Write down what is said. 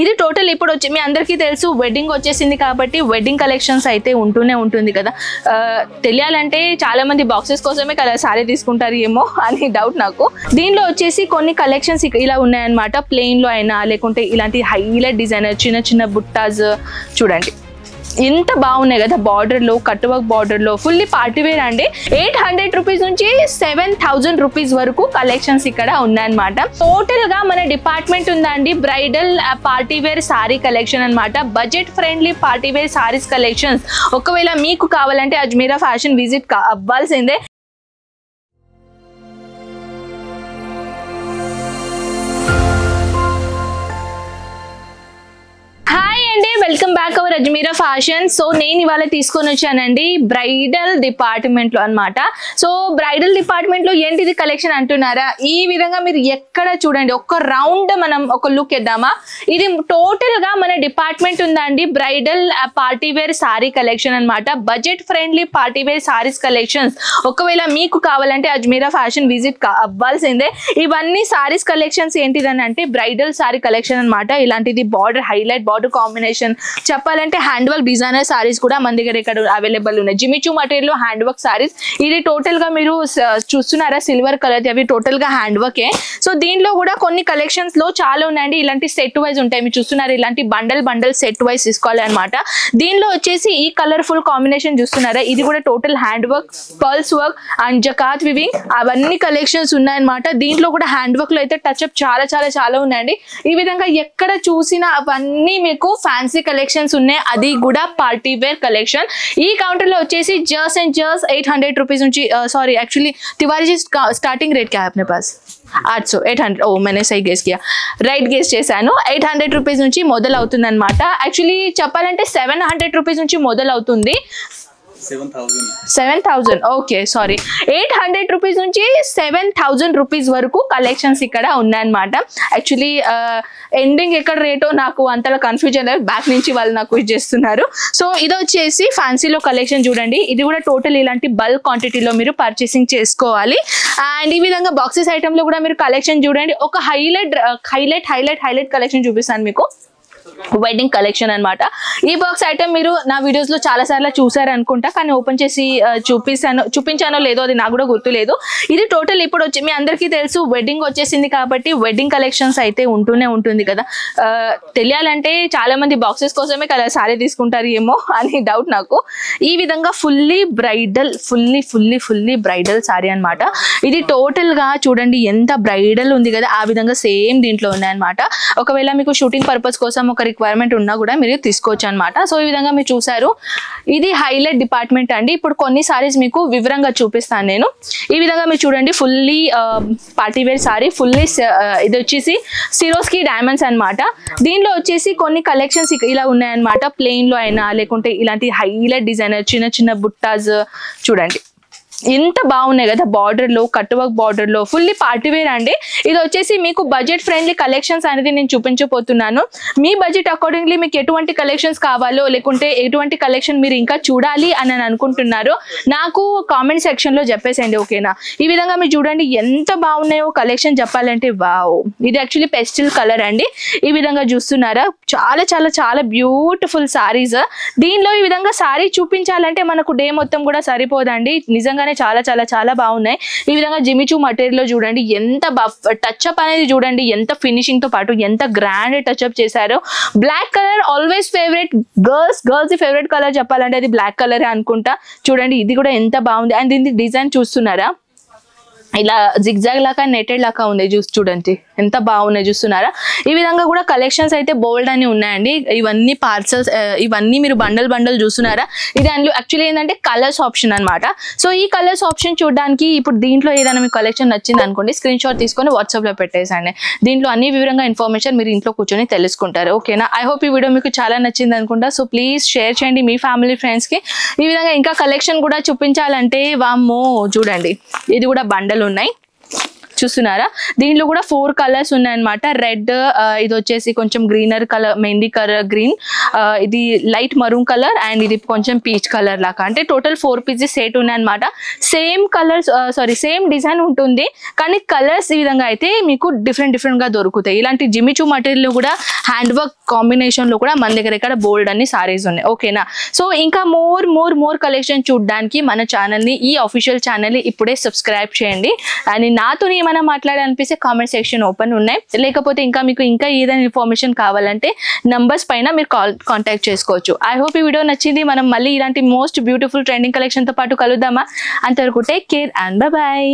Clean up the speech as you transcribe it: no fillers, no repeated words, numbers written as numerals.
ఇది టోటల్ ఇప్పుడు వచ్చి మీ అందరికీ తెలుసు వెడ్డింగ్ వచ్చేసింది కాబట్టి వెడ్డింగ్ కలెక్షన్స్ అయితే ఉంటూనే ఉంటుంది కదా. తెలియాలంటే చాలా మంది బాక్సెస్ కోసమే కదా సారీ తీసుకుంటారు ఏమో అని డౌట్ నాకు. దీనిలో వచ్చేసి కొన్ని కలెక్షన్స్ ఇలా ఉన్నాయన్నమాట. ప్లెయిన్ లో అయినా లేకుంటే ఇలాంటి హైలైట్ డిజైనర్ చిన్న చిన్న బుట్టాస్ చూడండి ఎంత బాగున్నాయి కదా. బార్డర్ లో కట్ వర్క్ బార్డర్ లో ఫుల్లీ పార్టీ వేర్ అండి. 800 రూపీస్ నుంచి 7000 రూపీస్ వరకు కలెక్షన్స్ ఇక్కడ ఉన్నాయన్నమాట. టోటల్ గా మన డిపార్ట్మెంట్ ఉందండి bridal party wear sari collection అన్నమాట. Budget friendly party wear saris collections. ఒకవేళ మీకు కావాలంటే అజ్మీరా ఫ్యాషన్ విజిట్ అవ్వాల్సిందే. Welcome back our Ajmera Fashion. So నేను ఇవాళ తీసుకొని వచ్చానండి బ్రైడల్ డిపార్ట్మెంట్ లో అనమాట. సో బ్రైడల్ డిపార్ట్మెంట్ లో ఏంటిది కలెక్షన్ అంటున్నారా, ఈ విధంగా మీరు ఎక్కడ చూడండి ఒక్క రౌండ్ మనం ఒక లుక్ ఇద్దామా. ఇది టోటల్ గా మన డిపార్ట్మెంట్ ఉందండి bridal party wear sari collection అనమాట. Budget friendly party wear saris collections. ఒకవేళ మీకు కావాలంటే అజ్మీరా ఫ్యాషన్ విజిట్ అవ్వాల్సిందే. ఇవన్నీ సారీస్ కలెక్షన్స్ ఏంటిదని అంటే బ్రైడల్ సారీ కలెక్షన్ అనమాట. ఇలాంటిది బార్డర్ హైలైట్ బార్డర్ కాంబినేషన్ చెప్పాలంటే హ్యాండ్ వర్క్ డిజైనర్ సారీస్ కూడా మన దగ్గర ఇక్కడ అవైలబుల్ ఉన్నాయి. జిమిచూ మటీరియల్ లో హ్యాండ్ వర్క్ సారీస్. ఇది టోటల్ గా మీరు చూస్తున్నారా సిల్వర్ కలర్, అవి టోటల్ గా హ్యాండ్ వర్కే. సో దీనిలో కూడా కొన్ని కలెక్షన్స్ లో చాలా ఉన్నాయండి. ఇలాంటి సెట్ వైజ్ ఉంటాయి, మీరు చూస్తున్నారు ఇలాంటి బండల్ సెట్ వైజ్ తీసుకోవాలి అనమాట. దీనిలో వచ్చేసి ఈ కలర్ఫుల్ కాంబినేషన్ చూస్తున్నారా, ఇది కూడా total hand work pearls work and zakat weaving అవన్నీ కలెక్షన్స్ ఉన్నాయన్నమాట. దీంట్లో కూడా హ్యాండ్ వర్క్ లో అయితే టచ్ అప్ చాలా ఉన్నాయండి. ఈ విధంగా ఎక్కడ చూసినా అవన్నీ మీకు ఫ్యాన్సీ కలెక్షన్స్ ఉన్నాయి, అది కూడా పార్టీ వేర్ కలెక్షన్. ఈ కౌంటర్ లో వచ్చేసి जस्ट एंड जस्ट 800 रुपीज నుంచి sorry actually Tiwari ji starting rate क्या है अपने पास 800 800 ఓ मैंने सही गेस किया రైట్ గెస్ చేశాను. 800 రూపీస్ నుంచి మొదలు అవుతుంది అనమాట. యాక్చువల్లీ చెప్పాలంటే 700 రూపీస్ నుంచి మొదలు అవుతుంది. 7000 ఓకే సారీ 800 రూపీస్ నుంచి 7000 రూపీస్ వరకు కలెక్షన్స్ ఇక్కడ ఉన్నాయన్నమాట. యాక్చువల్లీ ఎండింగ్ ఎక్కడ రేటో నాకు అంతలా కన్ఫ్యూజన్ లేదు, బ్యాక్ నుంచి వాళ్ళు నాకు చేస్తున్నారు. సో ఇది వచ్చేసి ఫ్యాన్సీలో కలెక్షన్ చూడండి. ఇది కూడా టోటల్ ఇలాంటి బల్క్ క్వాంటిటీలో మీరు పర్చేసింగ్ చేసుకోవాలి. అండ్ ఈ విధంగా బాక్సెస్ ఐటమ్ లో కూడా మీరు కలెక్షన్ చూడండి. ఒక హైలైట్ కలెక్షన్ చూపిస్తాను మీకు. వెడ్డింగ్ కలెక్షన్ అనమాట. ఈ బాక్స్ ఐటమ్ మీరు నా వీడియోస్ లో చాలా సార్లు చూసారు అనుకుంటా, కానీ ఓపెన్ చేసి చూపించానో లేదో అది నాకు కూడా గుర్తులేదు. ఇది టోటల్ ఇప్పుడు వచ్చి మీ అందరికీ తెలుసు వెడ్డింగ్ వచ్చేసింది కాబట్టి వెడ్డింగ్ కలెక్షన్స్ అయితే ఉంటూనే ఉంటుంది కదా. తెలియాలంటే చాలా మంది బాక్సెస్ కోసమే కదా సారీ తీసుకుంటారు ఏమో అని డౌట్ నాకు. ఈ విధంగా ఫుల్లీ బ్రైడల్ సారీ అనమాట. ఇది టోటల్ గా చూడండి ఎంత బ్రైడల్ ఉంది కదా, ఆ విధంగా సేమ్ దీంట్లో ఉన్నాయన్నమాట. ఒకవేళ మీకు షూటింగ్ పర్పస్ కోసం ఒక రిక్వైర్మెంట్ ఉన్నా కూడా మీరు తీసుకోవచ్చు అనమాట. సో ఈ విధంగా మీరు చూసారు, ఇది హైలైట్ డిపార్ట్మెంట్ అండి. ఇప్పుడు కొన్ని సారీస్ మీకు వివరంగా చూపిస్తాను నేను. ఈ విధంగా మీరు చూడండి fully party wear sorry, fully ఇది వచ్చేసి సిరోస్కి డైమండ్స్ అనమాట. దీనిలో వచ్చేసి కొన్ని కలెక్షన్స్ ఇలా ఉన్నాయన్నమాట. ప్లెయిన్ లో అయినా లేకుంటే ఇలాంటి హైలైట్ డిజైనర్ చిన్న చిన్న బుట్టాస్ చూడండి ఎంత బాగున్నాయి కదా. బార్డర్ లో కట్ వర్క్ బార్డర్ లో ఫుల్లీ పార్టీ వేర్ అండి. ఇది వచ్చేసి మీకు బడ్జెట్ ఫ్రెండ్లీ కలెక్షన్స్ అనేది నేను చూపించబోతున్నాను. మీ బడ్జెట్ అకార్డింగ్లీ మీకు ఎటువంటి కలెక్షన్స్ కావాలో లేకుంటే ఎటువంటి కలెక్షన్ మీరు ఇంకా చూడాలి అని అనుకుంటున్నారో నాకు కామెంట్ సెక్షన్ లో చెప్పేసేయండి, ఓకేనా. ఈ విధంగా మీరు చూడండి ఎంత బాగున్నాయో కలెక్షన్ చెప్పాలంటే వావ్. ఇది యాక్చువల్లీ పెస్టిల్ కలర్ అండి. ఈ విధంగా చూస్తున్నారా చాలా బ్యూటిఫుల్ సారీస్. దీనిలో ఈ విధంగా సారీ చూపించాలంటే మనకు డే మొత్తం కూడా సరిపోదండి. నిజంగానే చాలా బాగున్నాయి. ఈ విధంగా జిమిచూ మటీరియల్ లో చూడండి ఎంత టచ్అప్ అనేది చూడండి, ఎంత ఫినిషింగ్ తో పాటు ఎంత గ్రాండ్ టచ్అప్ చేశారో. Black colour always favourite, girls favourite colour చెప్పాలంటే అది బ్లాక్ కలర్ అనుకుంటా. చూడండి ఇది కూడా ఎంత బాగుంది. అండ్ దీని డిజైన్ చూస్తున్నారా, ఇలా జిగ్జాగ్ లాగా నెటెడ్ లాగా ఉంది, చూడండి ఎంత బాగున్నాయి చూస్తున్నారా. ఈ విధంగా కూడా కలెక్షన్స్ అయితే బోల్డ్ అని ఉన్నాయండి. ఇవన్నీ పార్సల్స్, ఇవన్నీ మీరు బండల్ చూస్తున్నారా. ఇది అందులో యాక్చువల్లీ ఏంటంటే కలర్స్ ఆప్షన్ అనమాట. సో ఈ కలర్స్ ఆప్షన్ చూడడానికి ఇప్పుడు దీంట్లో ఏదైనా మీకు కలెక్షన్ నచ్చింది అనుకోండి, స్క్రీన్ షాట్ తీసుకొని వాట్సాప్ లో పెట్టేసండి. దీంట్లో అన్ని వివరంగా ఇన్ఫర్మేషన్ మీరు ఇంట్లో కూర్చొని తెలుసుకుంటారు, ఓకేనా. ఐ హోప్ ఈ వీడియో మీకు చాలా నచ్చింది అనుకుంటా. సో ప్లీజ్ షేర్ చేయండి మీ ఫ్యామిలీ ఫ్రెండ్స్ కి. ఈ విధంగా ఇంకా కలెక్షన్ కూడా చూపించాలంటే వామ్మో చూడండి, ఇది కూడా బండల్ ఉన్నాయి చూస్తున్నారా. దీంట్లో కూడా 4 కలర్స్ ఉన్నాయన్నమాట. రెడ్, ఇది వచ్చేసి కొంచెం greener colour, mehndi colour green, ఇది లైట్ మరూన్ కలర్ అండ్ ఇది కొంచెం పీచ్ కలర్ లాగా, అంటే టోటల్ 4 పీసెస్ సెట్ ఉన్నాయి అనమాట. సేమ్ కలర్స్ సేమ్ డిజైన్ ఉంటుంది, కానీ కలర్స్ ఈ విధంగా అయితే మీకు డిఫరెంట్ గా దొరుకుతాయి. ఇలాంటి జిమిచూ మటీరియల్ కూడా హ్యాండ్ వర్క్ కాంబినేషన్ లో కూడా మన దగ్గర ఇక్కడ బోల్డ్ అన్ని సారీస్ ఉన్నాయి. ఓకేనా? సో ఇంకా మోర్ కలెక్షన్ చూడడానికి మన ఛానల్ ని, ఈ అఫీషియల్ ఛానల్ ని ఇప్పుడే సబ్స్క్రైబ్ చేయండి. అండ్ నాతో ఏమైనా మాట్లాడాలనిపిస్తే కామెంట్ సెక్షన్ ఓపెన్ ఉన్నాయి, లేకపోతే మీకు ఇంకా ఏదైనా ఇన్ఫర్మేషన్ కావాలంటే నంబర్స్ పైన మీరు కాంటాక్ట్ చేసుకోవచ్చు. ఐ హోప్ ఈ వీడియో నచ్చింది. మనం మళ్ళీ ఇలాంటి మోస్ట్ బ్యూటిఫుల్ ట్రెండింగ్ కలెక్షన్ తో పాటు కలుద్దామా? అంతవరకు టేక్ కేర్ అండ్ బై.